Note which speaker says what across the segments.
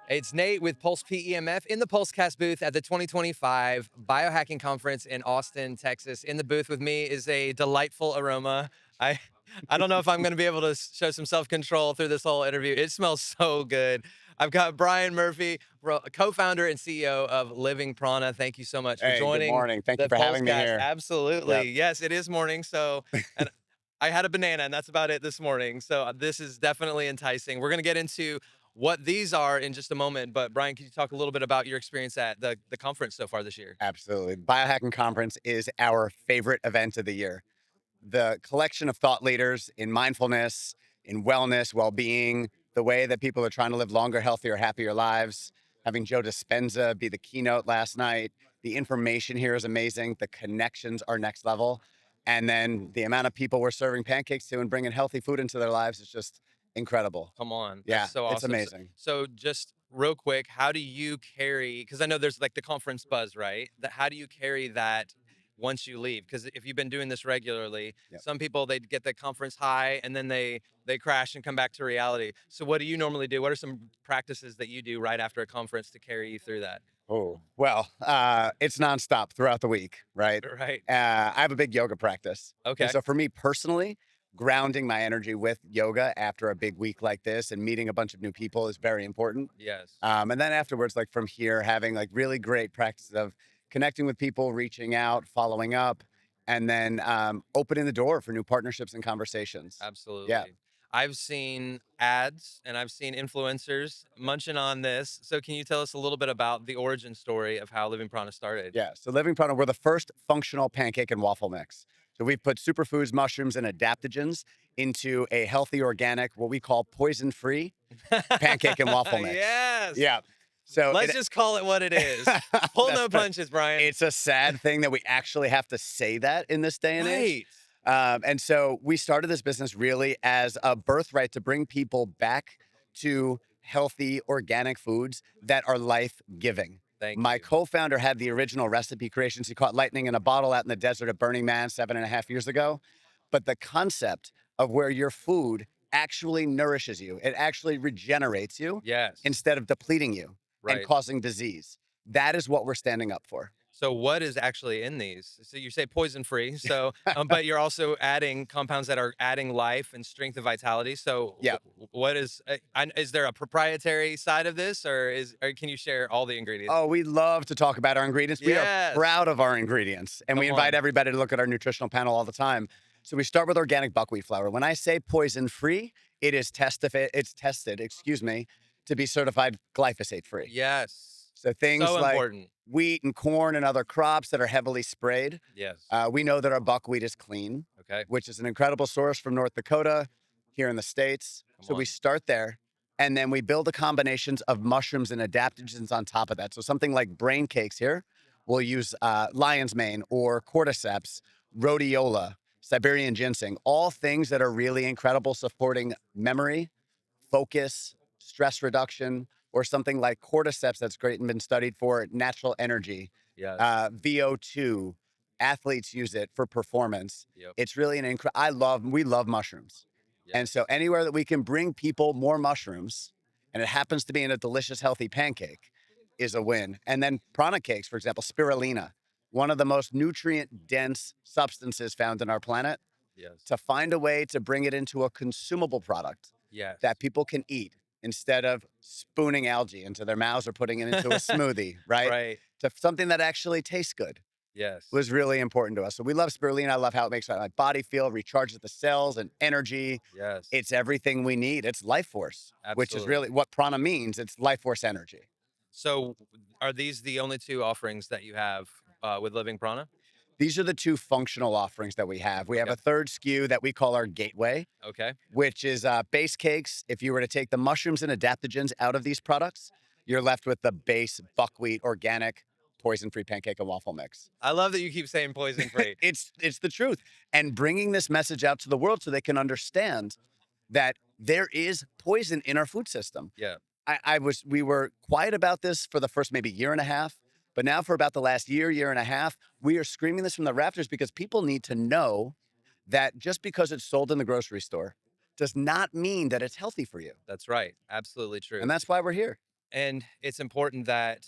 Speaker 1: It's Nate with Pulse PEMF in the PulseCast booth at the 2025 Biohacking Conference in Austin, Texas. In the booth with me is a delightful aroma. I I don't know if I'm going to be able to show some self-control through this whole interview. It smells so good. I've got Brian Murphy, co-founder and CEO of Living Prana. Thank you so much for
Speaker 2: Hey, good
Speaker 1: joining
Speaker 2: morning. Thank you
Speaker 1: the
Speaker 2: for having me
Speaker 1: PulseCast.
Speaker 2: here. Yep.
Speaker 1: Absolutely. Yes, it is morning. And I had a banana, and that's about it this morning. This is definitely enticing. We're going to get into what these are in just a moment. But Brian, can you talk a little bit about your experience at the conference so far this year?
Speaker 2: Absolutely. Biohacking Conference is our favorite event of the year. The collection of thought leaders in mindfulness, in wellness, well-being, the way that people are trying to live longer, healthier, happier lives. Having Joe Dispenza be the keynote last night. The information here is amazing. The connections are next level. And then the amount of people we're serving pancakes to and bringing healthy food into their lives is just incredible.
Speaker 1: Come on, that's
Speaker 2: Yeah,
Speaker 1: so
Speaker 2: it's
Speaker 1: awesome.
Speaker 2: amazing.
Speaker 1: So just real quick, how do you carry? Because I know there's like the conference buzz, right? How do you carry that once you leave? Because if you've been doing this regularly,
Speaker 2: Yep.
Speaker 1: some people they get the conference high and then they crash and come back to reality. So what do you normally do? What are some practices that you do right after a conference to carry you through that?
Speaker 2: Oh, well, it's nonstop throughout the week, right?
Speaker 1: Right.
Speaker 2: I have a big yoga practice. And
Speaker 1: Okay.
Speaker 2: so for me personally, grounding my energy with yoga after a big week like this and meeting a bunch of new people is very important.
Speaker 1: Yes.
Speaker 2: And then afterwards, like from here, having like really great practices of connecting with people, reaching out, following up, and then opening the door for new partnerships and conversations. Yeah.
Speaker 1: Absolutely. I've seen ads and I've seen influencers munching on this. So can you tell us a little bit about the origin story of how Living Prana started?
Speaker 2: Yeah. So Living Prana, we're the first functional pancake and waffle mix. So we've put superfoods, mushrooms, and adaptogens into a healthy, organic, what we call poison-free pancake and waffle mix.
Speaker 1: Yes.
Speaker 2: Yeah. So
Speaker 1: Let's
Speaker 2: it,
Speaker 1: just call it what it is. Pull
Speaker 2: that's
Speaker 1: no
Speaker 2: right.
Speaker 1: punches, Brian.
Speaker 2: It's a sad thing that we actually have to say that in this day and age.
Speaker 1: Right.
Speaker 2: And so we started this business really as a birthright to bring people back to healthy, organic foods that are life giving.
Speaker 1: Thank
Speaker 2: My
Speaker 1: you.
Speaker 2: co founder had the original recipe creations. He caught lightning in a bottle out in the desert of Burning Man 7.5 years ago. But the concept of where your food actually nourishes you, it actually regenerates you
Speaker 1: Yes.
Speaker 2: instead of depleting you and
Speaker 1: Right.
Speaker 2: causing disease. That is what we're standing up for.
Speaker 1: So what is actually in these? So you say poison free. But you're also adding compounds that are adding life and strength and vitality. So
Speaker 2: Yeah.
Speaker 1: what is there a proprietary side of this, or can you share all the ingredients?
Speaker 2: Oh, we love to talk about our ingredients. We are
Speaker 1: Yes.
Speaker 2: proud of our ingredients, and we
Speaker 1: Come
Speaker 2: invite
Speaker 1: on.
Speaker 2: everybody to look at our nutritional panel all the time. So we start with organic buckwheat flour. When I say poison free, it is tested, excuse me, to be certified glyphosate free.
Speaker 1: Yes.
Speaker 2: So things
Speaker 1: So
Speaker 2: like
Speaker 1: important.
Speaker 2: wheat and corn and other crops that are heavily sprayed,
Speaker 1: Yes.
Speaker 2: we know that our buckwheat is clean,
Speaker 1: Okay.
Speaker 2: which is an incredible source from North Dakota here in the States.
Speaker 1: Come
Speaker 2: So we
Speaker 1: on.
Speaker 2: start there. And then we build the combinations of mushrooms and adaptogens on top of that. So something like brain cakes here, we'll use lion's mane or cordyceps, rhodiola, Siberian ginseng, all things that are really incredible, supporting memory, focus, stress reduction, or something like cordyceps that's great and been studied for natural energy,
Speaker 1: Yes.
Speaker 2: VO2. Athletes use it for performance.
Speaker 1: Yep.
Speaker 2: It's really we love mushrooms. And
Speaker 1: Yes.
Speaker 2: so anywhere that we can bring people more mushrooms, and it happens to be in a delicious, healthy pancake, is a win. And then prana cakes, for example, spirulina, one of the most nutrient dense substances found in our planet,
Speaker 1: Yes.
Speaker 2: to find a way to bring it into a consumable product
Speaker 1: Yes.
Speaker 2: that people can eat instead of spooning algae into their mouths or putting it into a smoothie, right?
Speaker 1: Right.
Speaker 2: To something that actually tastes good
Speaker 1: Yes.
Speaker 2: was really important to us. So we love spirulina. I love how it makes my body feel, recharges the cells and energy.
Speaker 1: Yes.
Speaker 2: It's everything we need. It's life force, which is really
Speaker 1: Absolutely.
Speaker 2: what prana means. It's life force energy.
Speaker 1: So are these the only two offerings that you have with Living Prana?
Speaker 2: These are the two functional offerings that we have. We have
Speaker 1: Okay.
Speaker 2: a third SKU that we call our gateway,
Speaker 1: Okay.
Speaker 2: which is base cakes. If you were to take the mushrooms and adaptogens out of these products, you're left with the base buckwheat organic poison-free pancake and waffle mix.
Speaker 1: I love that you keep saying poison free.
Speaker 2: It's the truth. And bringing this message out to the world so they can understand that there is poison in our food system.
Speaker 1: Yeah.
Speaker 2: We were quiet about this for the first maybe year and a half, but now for about the last year and a half, we are screaming this from the rafters because people need to know that just because it's sold in the grocery store does not mean that it's healthy for you.
Speaker 1: That's right. Absolutely true.
Speaker 2: And that's why we're here.
Speaker 1: And it's important that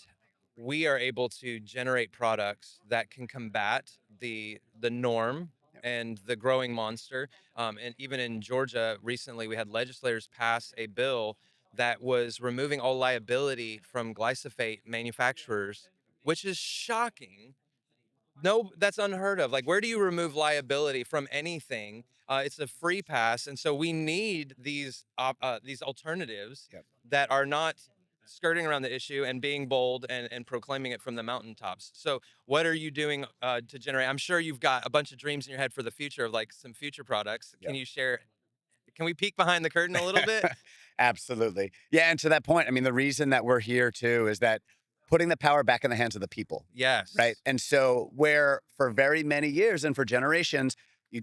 Speaker 1: we are able to generate products that can combat the norm
Speaker 2: Yep.
Speaker 1: and the growing monster. And even in Georgia recently, we had legislators pass a bill that was removing all liability from glyphosate manufacturers, which is shocking. No, that's unheard of. Like, where do you remove liability from anything? It's a free pass, and so we need these alternatives
Speaker 2: Yep.
Speaker 1: that are not skirting around the issue and being bold and proclaiming it from the mountaintops. So, what are you doing to generate? I'm sure you've got a bunch of dreams in your head for the future of like some future products. Can
Speaker 2: Yep.
Speaker 1: you share? Can we peek behind the curtain a little bit?
Speaker 2: Absolutely. Yeah. And to that point, I mean, the reason that we're here too is that putting the power back in the hands of the people, right?
Speaker 1: Yes.
Speaker 2: And so, where for very many years and for generations,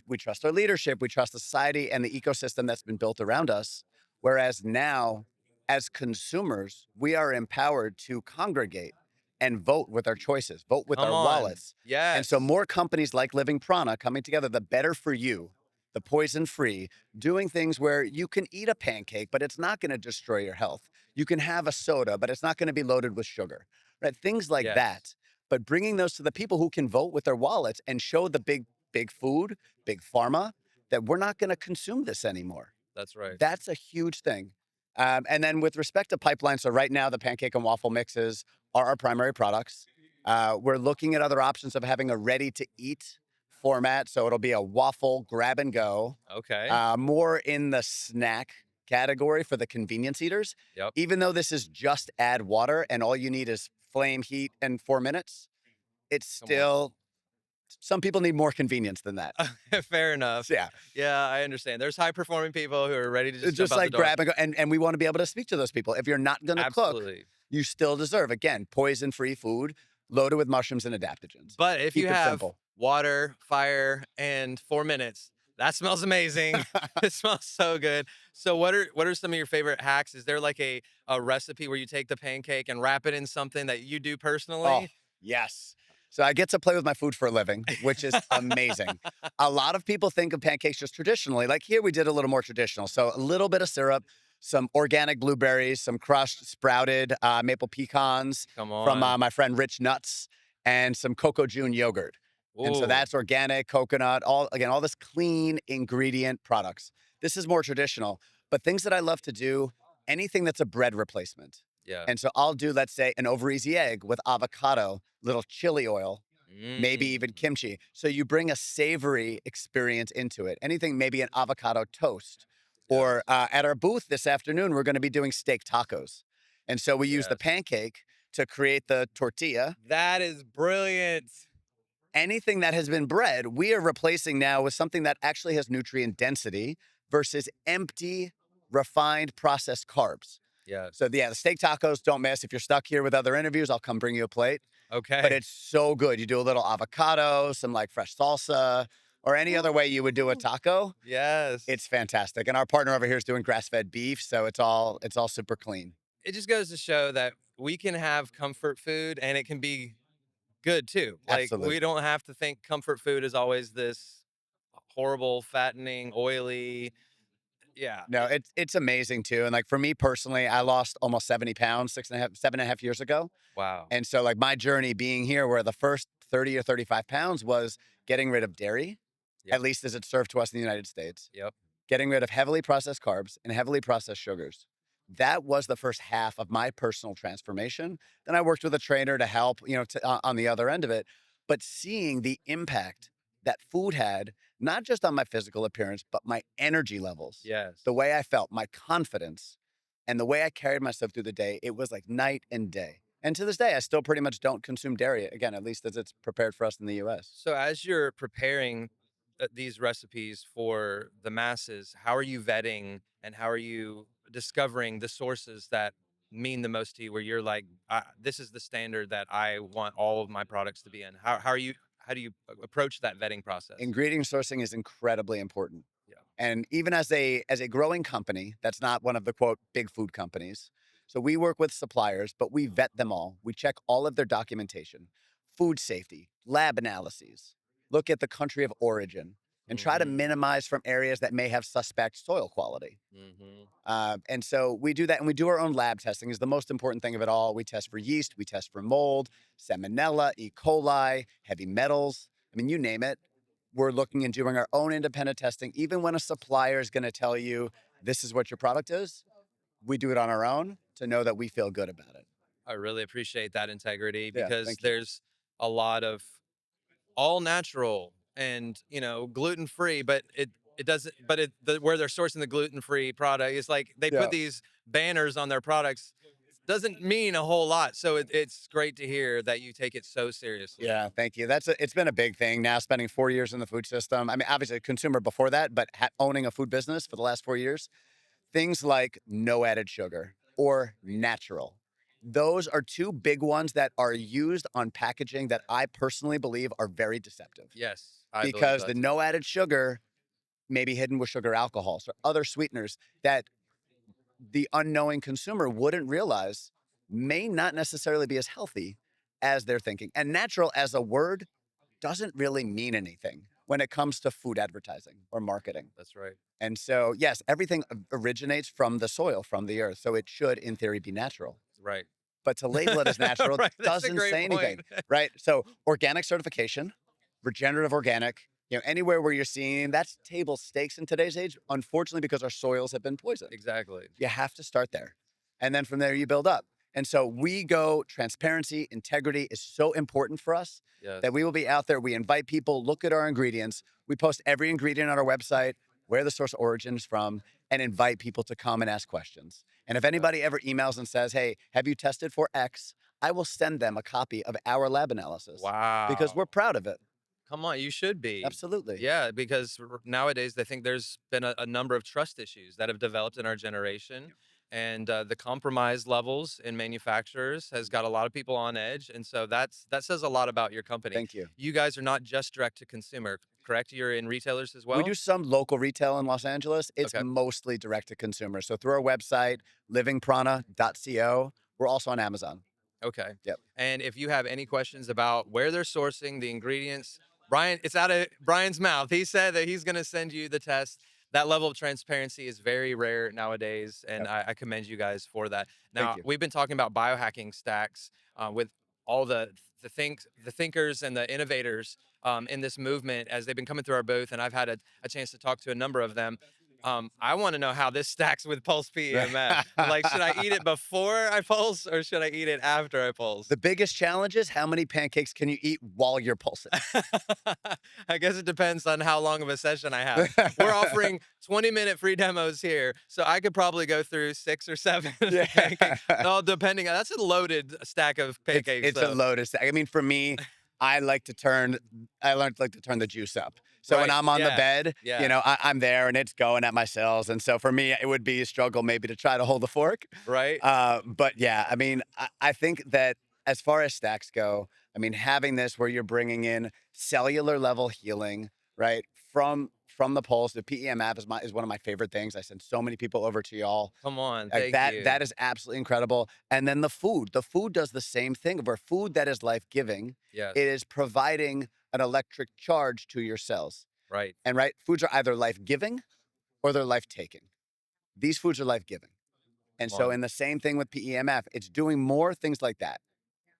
Speaker 2: we trust our leadership, we trust the society and the ecosystem that's been built around us. Whereas now, as consumers, we are empowered to congregate and vote with our choices, vote with
Speaker 1: Come
Speaker 2: our
Speaker 1: on.
Speaker 2: wallets. And so,
Speaker 1: Yes.
Speaker 2: more companies like Living Prana coming together, the better for you, the poison free, doing things where you can eat a pancake, but it's not going to destroy your health. You can have a soda, but it's not going to be loaded with sugar, right? Things like
Speaker 1: Yes.
Speaker 2: that. But bringing those to the people who can vote with their wallets and show the big food, big pharma, that we're not going to consume this anymore.
Speaker 1: That's right.
Speaker 2: That's a huge thing. And then with respect to pipelines, so right now the pancake and waffle mixes are our primary products. We're looking at other options of having a ready to eat format. So it'll be a waffle grab and go,
Speaker 1: Okay.
Speaker 2: more in the snack category for the convenience eaters.
Speaker 1: Yep.
Speaker 2: Even though this is just add water and all you need is flame, heat, and 4 minutes, it's
Speaker 1: Come on.
Speaker 2: still, some people need more convenience than that.
Speaker 1: Fair enough.
Speaker 2: So yeah,
Speaker 1: Yeah, I understand. There's high performing people who are ready to just jump
Speaker 2: just
Speaker 1: out the
Speaker 2: like
Speaker 1: door.
Speaker 2: grab and go. And we want to be able to speak to those people. If you're not going to cook,
Speaker 1: Absolutely.
Speaker 2: you still deserve, again, poison free food loaded with mushrooms and adaptogens.
Speaker 1: But if you
Speaker 2: Keep it
Speaker 1: have
Speaker 2: simple.
Speaker 1: water, fire, and 4 minutes, that smells amazing. It smells so good. So what are some of your favorite hacks? Is there like a recipe where you take the pancake and wrap it in something that you do
Speaker 2: Oh,
Speaker 1: personally?
Speaker 2: yes. So I get to play with my food for a living, which is amazing. A lot of people think of pancakes just traditionally. Like here, we did a little more traditional. So a little bit of syrup, some organic blueberries, some crushed sprouted maple pecans
Speaker 1: Come
Speaker 2: from
Speaker 1: on.
Speaker 2: my friend Rich Nuts, and some Cocoa June yogurt. And so
Speaker 1: Ooh,
Speaker 2: that's organic, coconut, all this clean ingredient products. This is more traditional, but things that I love to do, anything that's a bread replacement.
Speaker 1: yeah.
Speaker 2: And so I'll do, let's say, an over easy egg with avocado, little chili oil, maybe even
Speaker 1: Mm,
Speaker 2: kimchi. So you bring a savory experience into it. Anything, maybe an avocado toast. Or
Speaker 1: yes.
Speaker 2: at our booth this afternoon, we're going to be doing steak tacos. And so we use the
Speaker 1: Yes.
Speaker 2: pancake to create the tortilla.
Speaker 1: That is brilliant.
Speaker 2: Anything that has been bred, we are replacing now with something that actually has nutrient density versus empty, refined, processed carbs. So
Speaker 1: Yes.
Speaker 2: yeah, the steak tacos, don't miss. If you're stuck here with other interviews, I'll come bring you a plate. But
Speaker 1: Okay.
Speaker 2: it's so good. You do a little avocado, some like fresh salsa, or any other way you would do a
Speaker 1: Ooh.
Speaker 2: taco.
Speaker 1: Yes.
Speaker 2: It's fantastic. And our partner over here is doing grass-fed beef, so it's all super clean.
Speaker 1: It just goes to show that we can have comfort food and it can be good too. Like we
Speaker 2: Absolutely.
Speaker 1: don't have to think comfort food is always this horrible, fattening, oily. Yeah.
Speaker 2: No, it's amazing too. And like for me personally, I lost almost 70 pounds, 6.5, 7.5 years ago.
Speaker 1: Wow.
Speaker 2: And so like my journey being here, where the first 30 or 35 pounds was getting rid of dairy,
Speaker 1: Yep.
Speaker 2: at least as it's served to us in the United States,
Speaker 1: Yep.
Speaker 2: getting rid of heavily processed carbs and heavily processed sugars. That was the first half of my personal transformation. Then I worked with a trainer to help, on the other end of it. But seeing the impact that food had, not just on my physical appearance, but my energy levels, the
Speaker 1: Yes.
Speaker 2: way I felt, my confidence, and the way I carried myself through the day, it was like night and day. And to this day, I still pretty much don't consume dairy again, at least as it's prepared for us in the US.
Speaker 1: So as you're preparing these recipes for the masses, how are you vetting and how are you discovering the sources that mean the most to you where you're like, this is the standard that I want all of my products to be in? How do you approach that vetting process?
Speaker 2: Ingredient sourcing is incredibly important.
Speaker 1: Yeah.
Speaker 2: And even as a growing company, that's not one of the quote big food companies. So we work with suppliers, but we vet them all. We check all of their documentation, food safety, lab analyses, look at the country of origin. and try to
Speaker 1: Mm-hmm.
Speaker 2: minimize from areas that may have suspect soil quality.
Speaker 1: Mm-hmm.
Speaker 2: And so we do that, and we do our own lab testing is the most important thing of it all. We test for yeast, we test for mold, salmonella, E. coli, heavy metals. I mean, you name it. We're looking and doing our own independent testing. Even when a supplier is going to tell you this is what your product is, we do it on our own to know that we feel good about it.
Speaker 1: I really appreciate that integrity
Speaker 2: Yeah,
Speaker 1: because
Speaker 2: thank you.
Speaker 1: there's a lot of all natural and gluten free, but it doesn't. But where they're sourcing the gluten free product is like they put
Speaker 2: Yeah.
Speaker 1: these banners on their products. Doesn't mean a whole lot. So it's great to hear that you take it so seriously.
Speaker 2: Yeah, thank you. It's been a big thing now, spending 4 years in the food system. I mean, obviously a consumer before that, but owning a food business for the last 4 years, things like no added sugar or natural. Those are two big ones that are used on packaging that I personally believe are very deceptive
Speaker 1: Yes, I believe
Speaker 2: because the
Speaker 1: that too.
Speaker 2: no added sugar may be hidden with sugar alcohols or other sweeteners that the unknowing consumer wouldn't realize may not necessarily be as healthy as they're thinking. And natural as a word doesn't really mean anything when it comes to food advertising or marketing.
Speaker 1: That's right.
Speaker 2: And so, yes, everything originates from the soil, from the earth. So it should, in theory, be natural.
Speaker 1: Right.
Speaker 2: But to label it as natural
Speaker 1: Right. That's a
Speaker 2: doesn't
Speaker 1: great
Speaker 2: say anything,
Speaker 1: point.
Speaker 2: right? So organic certification, regenerative organic, anywhere where you're seeing that's table stakes in today's age, unfortunately, because our soils have been poisoned.
Speaker 1: Exactly.
Speaker 2: You have to start there. And then from there, you build up. And so we go, transparency, integrity is so important for us
Speaker 1: Yes.
Speaker 2: that we will be out there. We invite people, look at our ingredients. We post every ingredient on our website, where the source origin is from, and invite people to come and ask questions. And if anybody ever emails and says, hey, have you tested for X? I will send them a copy of our lab analysis because we're
Speaker 1: Wow.
Speaker 2: proud of it.
Speaker 1: Come on, you should be.
Speaker 2: Absolutely.
Speaker 1: Yeah, because nowadays they think there's been a number of trust issues that have developed in our generation. And the compromise levels in manufacturers has got a lot of people on edge. And so that says a lot about your company.
Speaker 2: Thank you.
Speaker 1: You guys are not just direct to consumer, correct? You're in retailers as
Speaker 2: We do
Speaker 1: well?
Speaker 2: some local retail in Los Angeles. It's
Speaker 1: Okay.
Speaker 2: mostly direct to consumer. So through our website, livingprana.co, we're also on Amazon.
Speaker 1: Okay.
Speaker 2: Yep.
Speaker 1: And if you have any questions about where they're sourcing the ingredients, Brian, it's out of Brian's mouth. He said that he's going to send you the test. That level of transparency is very rare nowadays, and
Speaker 2: Yep.
Speaker 1: I commend you guys for that.
Speaker 2: Thank
Speaker 1: Now,
Speaker 2: you.
Speaker 1: we've been talking about biohacking stacks with all the thinkers and the innovators in this movement as they've been coming through our booth, and I've had a chance to talk to a number of them. I want to know how this stacks with Pulse PEMF. Like, should I eat it before I pulse or should I eat it after I pulse?
Speaker 2: The biggest challenge is how many pancakes can you eat while you're pulsing?
Speaker 1: I guess it depends on how long of a session I have. We're offering 20-minute free demos here, so I could probably go through 6 or 7 pancakes, all depending. That's a loaded stack of pancakes,
Speaker 2: It's a
Speaker 1: though.
Speaker 2: lotus. I mean, for me, I learned like to turn the juice up. So when
Speaker 1: Right,
Speaker 2: I'm on the
Speaker 1: yeah,
Speaker 2: bed,
Speaker 1: yeah.
Speaker 2: I'm there and it's going at my cells. And so for me, it would be a struggle maybe to try to hold the fork.
Speaker 1: Right?
Speaker 2: But yeah, I mean, I think that as far as stacks go, I mean, having this where you're bringing in cellular level healing, right? From the pulse, the PEMF is one of my favorite things. I send so many people over to y'all.
Speaker 1: Come on,
Speaker 2: Like
Speaker 1: thank
Speaker 2: that
Speaker 1: you.
Speaker 2: is absolutely incredible. And then the food does the same thing. Where food that is life giving,
Speaker 1: Yes,
Speaker 2: it is providing an electric charge to your cells.
Speaker 1: right.
Speaker 2: And right, foods are either life giving or they're life taking. These foods are life giving. And
Speaker 1: Come
Speaker 2: so,
Speaker 1: on.
Speaker 2: in the same thing with PEMF, it's doing more things like that.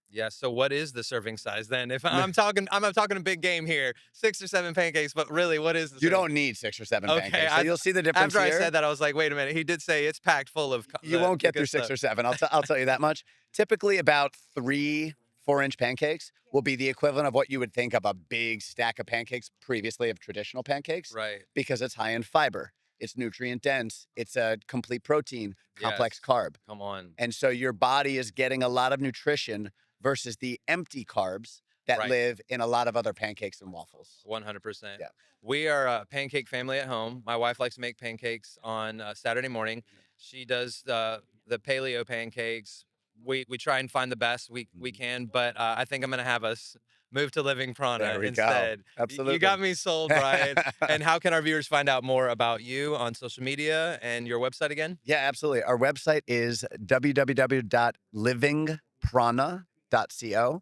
Speaker 1: Yeah, so what is the serving size then? If I'm talking a big game here, 6 or 7 pancakes, but really, what is the
Speaker 2: You
Speaker 1: serving?
Speaker 2: don't need 6 or 7
Speaker 1: Okay,
Speaker 2: pancakes. So you'll see the difference
Speaker 1: after I
Speaker 2: here.
Speaker 1: said that, I was like, "Wait a minute." He did say it's packed full of
Speaker 2: You won't
Speaker 1: the
Speaker 2: get through
Speaker 1: good
Speaker 2: six
Speaker 1: stuff.
Speaker 2: or seven. I'll tell you that much. Typically, about 3 4-inch pancakes will be the equivalent of what you would think of a big stack of pancakes previously of traditional pancakes,
Speaker 1: Right.
Speaker 2: because it's high in fiber, it's nutrient dense, it's a complete protein, complex
Speaker 1: Yes.
Speaker 2: carb,
Speaker 1: Come on.
Speaker 2: and so your body is getting a lot of nutrition versus the empty carbs that
Speaker 1: Right.
Speaker 2: live in a lot of other pancakes and waffles.
Speaker 1: 100%.
Speaker 2: Yeah.
Speaker 1: We are a pancake family at home. My wife likes to make pancakes on Saturday morning. She does the paleo pancakes. We try and find the best we can, but I think I'm gonna have us move to Living Prana
Speaker 2: There we go.
Speaker 1: instead. You
Speaker 2: Absolutely.
Speaker 1: got me sold, Brian. And how can our viewers find out more about you on social media and your website again?
Speaker 2: Yeah, absolutely. Our website is www.livingprana.co.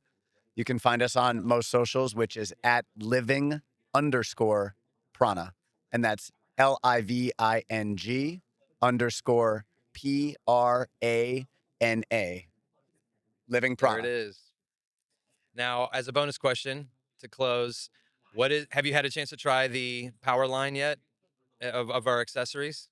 Speaker 2: You can find us on most socials, which is at living_prana. Prana, and that's LIVING_PRANA. Living
Speaker 1: There it
Speaker 2: Prana.
Speaker 1: is. Now, as a bonus question to close, have you had a chance to try the power line yet of our accessories?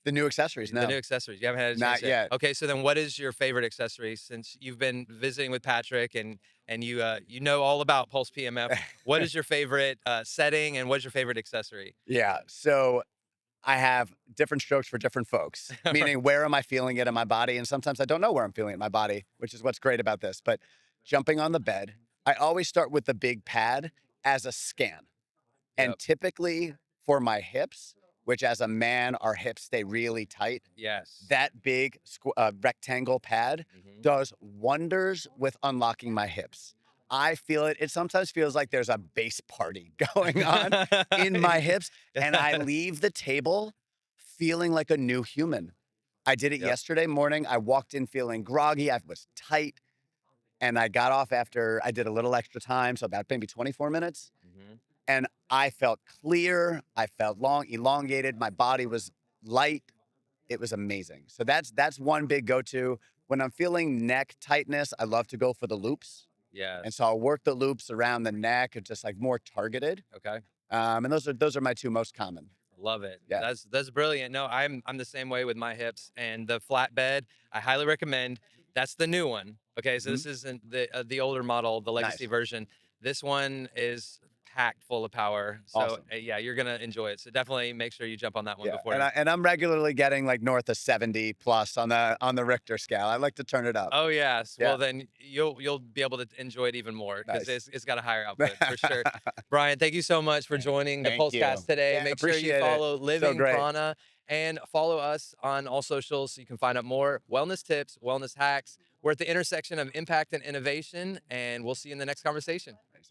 Speaker 2: The new accessories,
Speaker 1: The new
Speaker 2: no,
Speaker 1: accessories. You haven't had a chance
Speaker 2: not
Speaker 1: yet.
Speaker 2: yet.
Speaker 1: Okay, so then what is your favorite accessory since you've been visiting with Patrick and you know all about Pulse PMF? What is your favorite setting and what's your favorite accessory?
Speaker 2: Yeah. So I have different strokes for different folks, meaning where am I feeling it in my body? And sometimes I don't know where I'm feeling it in my body, which is what's great about this. But jumping on the bed, I always start with the big pad as a scan. And
Speaker 1: Yep.
Speaker 2: typically for my hips, which as a man, our hips stay really tight,
Speaker 1: Yes.
Speaker 2: that big rectangle pad
Speaker 1: Mhm.
Speaker 2: does wonders with unlocking my hips. I feel it. It sometimes feels like there's a base party going on in my hips, and I
Speaker 1: Yes.
Speaker 2: leave the table feeling like a new human. I did it
Speaker 1: Yep.
Speaker 2: yesterday morning. I walked in feeling groggy. I was tight, and I got off after I did a little extra time, so about maybe 24 minutes,
Speaker 1: Mhm.
Speaker 2: and I felt clear. I felt elongated. My body was light. It was amazing. So that's one big go-to. When I'm feeling neck tightness, I love to go for the loops. And so
Speaker 1: Yes.
Speaker 2: I'll work the loops around the neck, and just like more targeted.
Speaker 1: Okay.
Speaker 2: And those are my two most common.
Speaker 1: Love it.
Speaker 2: Yeah.
Speaker 1: That's brilliant. No, I'm the same way with my hips and the flatbed. I highly recommend. That's the new one. Okay, so
Speaker 2: Mhm.
Speaker 1: this isn't the older model, the legacy
Speaker 2: Nice.
Speaker 1: version. This one is packed full of power. So
Speaker 2: Awesome.
Speaker 1: yeah, you're gonna enjoy it. So definitely make sure you jump on that one
Speaker 2: Yeah.
Speaker 1: before.
Speaker 2: And I'm regularly getting like north of 70 plus on the Richter scale. I like to turn it up.
Speaker 1: Oh yes.
Speaker 2: Yeah.
Speaker 1: Well then you'll be able to enjoy it even more because
Speaker 2: Nice.
Speaker 1: it's got a higher output for sure. Brian, thank you so much for joining the
Speaker 2: Thank
Speaker 1: PulseCast
Speaker 2: you.
Speaker 1: today.
Speaker 2: Yeah,
Speaker 1: Make sure you
Speaker 2: appreciate it.
Speaker 1: follow
Speaker 2: So
Speaker 1: Living
Speaker 2: great.
Speaker 1: Prana and follow us on all socials so you can find out more wellness tips, wellness hacks. We're at the intersection of impact and innovation, and we'll see you in the next conversation.
Speaker 2: Thanks.